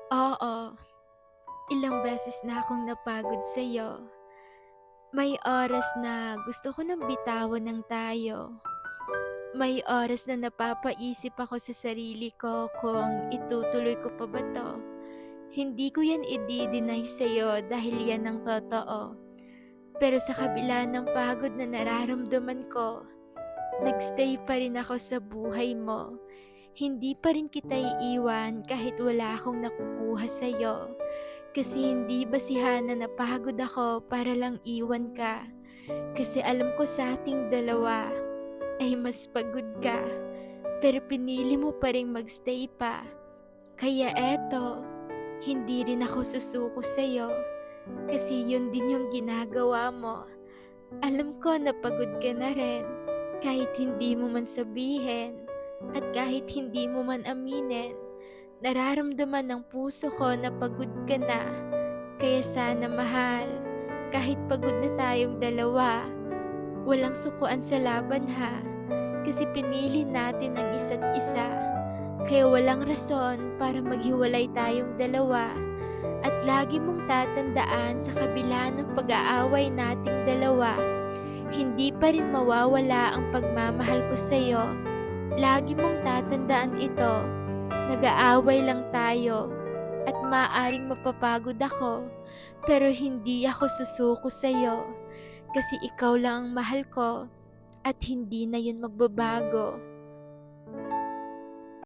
Oo, ilang beses na akong napagod sa'yo. May oras na gusto ko ng bitawan ng tayo. May oras na napapaisip ako sa sarili ko kung itutuloy ko pa ba 'to. Hindi ko 'yan i-de-deny sa'yo dahil 'yan ang totoo. Pero sa kabila ng pagod na nararamdaman ko, nag-stay pa rin ako sa buhay mo. Hindi pa rin kita iiwan kahit wala akong nakukuha sa'yo. Kasi hindi basihan na napagod ako para lang iwan ka. Kasi alam ko sa ating dalawa ay mas pagod ka. Pero pinili mo pa rin magstay pa. Kaya eto, hindi rin ako susuko sa'yo. Kasi yun din yung ginagawa mo. Alam ko na pagod ka na rin. Kahit hindi mo man sabihin. At kahit hindi mo man aminin. Nararamdaman ng puso ko na pagod ka na. Kaya sana mahal, kahit pagod na tayong dalawa, walang sukuan sa laban ha. Kasi pinili natin ang isa't isa. Kaya walang rason para maghiwalay tayong dalawa. At lagi mong tatandaan sa kabila ng pag-aaway nating dalawa, hindi pa rin mawawala ang pagmamahal ko sa'yo. Lagi mong tatandaan ito, nag-aaway lang tayo at maaaring mapapagod ako, pero hindi ako susuko sa'yo kasi ikaw lang ang mahal ko at hindi na yun magbabago.